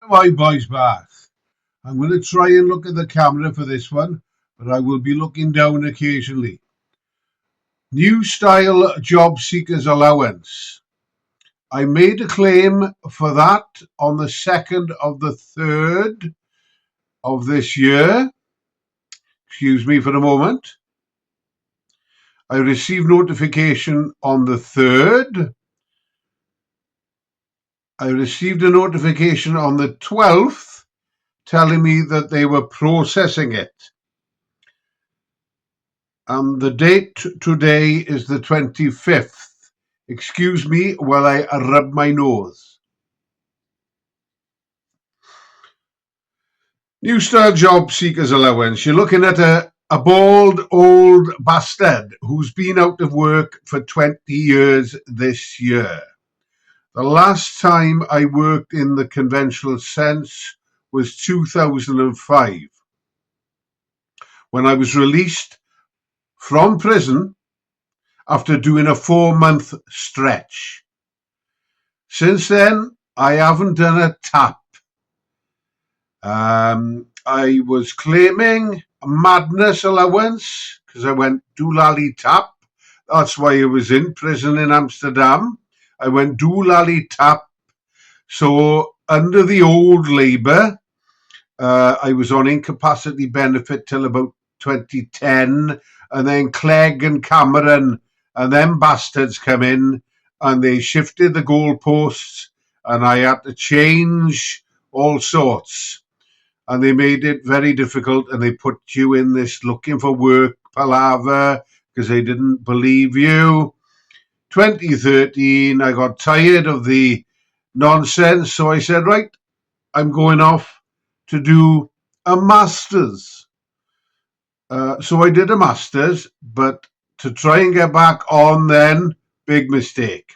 My boys back. I'm going to try and look at the camera for this one, but I will be looking down occasionally. New style job seekers allowance. I made a claim for that on the 2nd of the 3rd of this year. Excuse me for a moment. I received notification on the 3rd. I received a notification on the 12th telling me that they were processing it. And the date today is the 25th. Excuse me while I rub my nose. New style job seekers allowance. You're looking at a bald old bastard who's been out of work for 20 years this year. The last time I worked in the conventional sense was 2005, when I was released from prison after doing a 4-month stretch. Since then, I haven't done a tap. I was claiming a madness allowance because I went doolally tap. That's why I was in prison in Amsterdam. I went doolally tap. So under the old Labour, I was on incapacity benefit till about 2010, and then Clegg and Cameron and them bastards come in and they shifted the goalposts and I had to change all sorts. And they made it very difficult and they put you in this looking for work palaver because they didn't believe you. 2013, I got tired of the nonsense, so I said, right, I'm going off to do a master's. So I did a master's, but to try and get back on then, big mistake.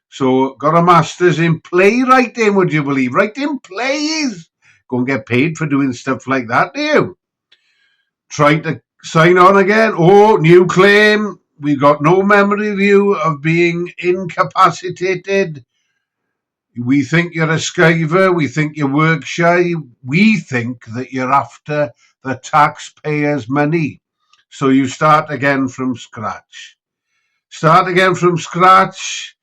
So got a master's in playwriting, would you believe? Writing plays. Go and get paid for doing stuff like that, do you? Tried to sign on again. Oh, new claim. We got no memory of you of being incapacitated. We think you're a skiver. We think you're work shy. We think that you're after the taxpayers' money. So you start again from scratch. Start again from scratch.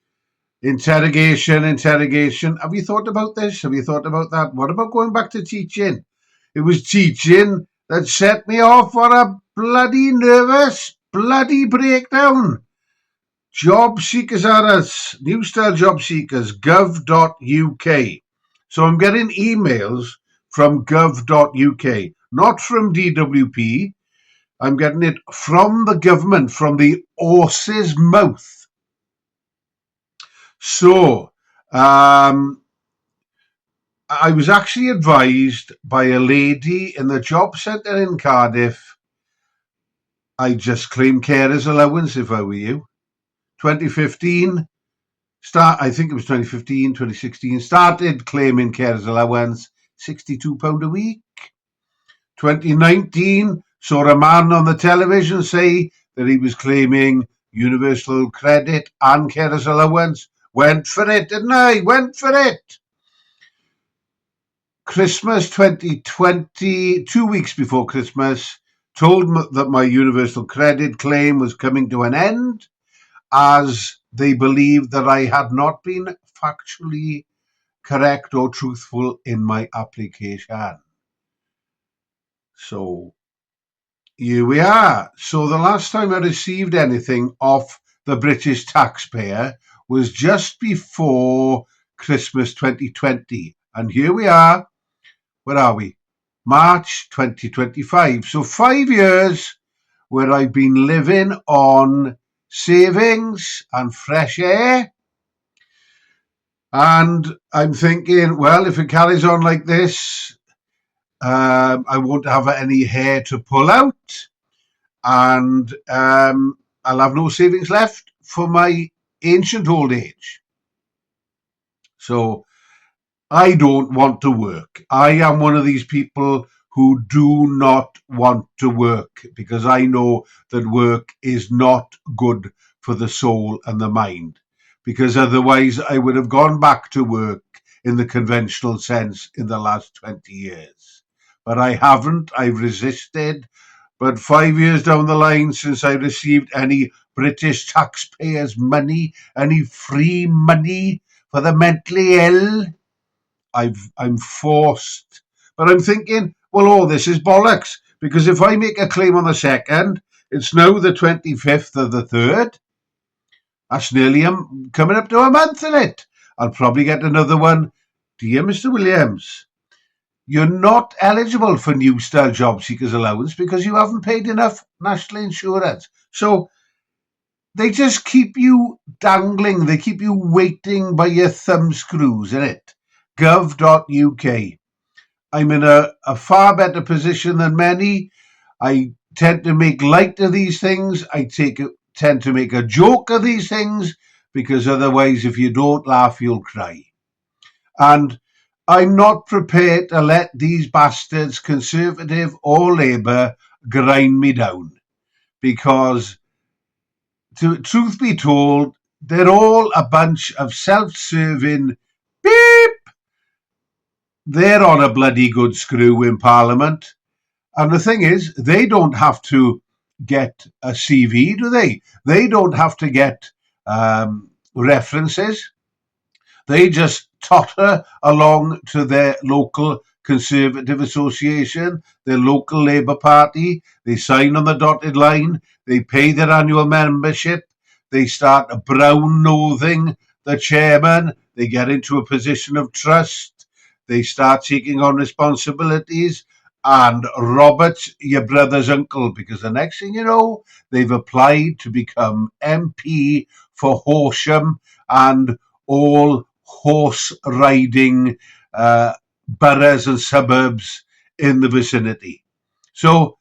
Interrogation. Have you thought about this? Have you thought about that? What about going back to teaching? It was teaching that set me off for a bloody nervous, bloody breakdown. Job seekers are us, new style job seekers, gov.uk. So I'm getting emails from gov.uk, not from DWP. I'm getting it from the government, from the horse's mouth. So I was actually advised by a lady in the job centre in Cardiff. I just claim carers allowance if I were you. 2015, I think it was 2015, 2016, started claiming carers allowance, £62 a week. 2019, saw a man on the television say that he was claiming universal credit and carers allowance. Went for it, didn't I? Went for it. Christmas 2020, 2 weeks before Christmas, told me that my universal credit claim was coming to an end, as they believed that I had not been factually correct or truthful in my application. So here we are. So the last time I received anything off the British taxpayer was just before Christmas 2020. And here we are. Where are we? March 2025. So 5 years where I've been living on savings and fresh air. And I'm thinking, well, if it carries on like this, I won't have any hair to pull out, and I'll have no savings left for my ancient old age. So I don't want to work. I am one of these people who do not want to work because I know that work is not good for the soul and the mind, because otherwise I would have gone back to work in the conventional sense in the last 20 years. But I haven't. I've resisted. But 5 years down the line since I received any British taxpayers' money, any free money for the mentally ill, I'm forced. But I'm thinking, well, all this is bollocks. Because if I make a claim on the 2nd, it's now the 25th of the 3rd. That's nearly coming up to a month in it. I'll probably get another one. Dear Mr. Williams, you're not eligible for New Style Job Seekers Allowance because you haven't paid enough national insurance. So they just keep you dangling. They keep you waiting by your thumb screws, innit? Gov.uk. I'm in a far better position than many. I tend to make light of these things. I tend to make a joke of these things because otherwise, if you don't laugh, you'll cry. And I'm not prepared to let these bastards, Conservative or Labour, grind me down because, truth be told, they're all a bunch of self-serving beep. They're on a bloody good screw in Parliament. And the thing is, they don't have to get a CV, do they? They don't have to get references. They just totter along to their local Conservative Association, their local Labour Party. They sign on the dotted line. They pay their annual membership. They start brown-nosing the chairman. They get into a position of trust. They start taking on responsibilities. And Robert's your brother's uncle, because the next thing you know, they've applied to become MP for Horsham and all horse riding boroughs and suburbs in the vicinity. So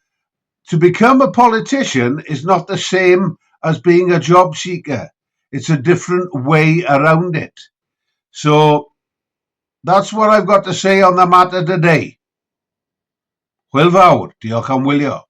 to become a politician is not the same as being a job seeker. It's a different way around it. So that's what I've got to say on the matter today. Hwyl fawr, diolch am wylio.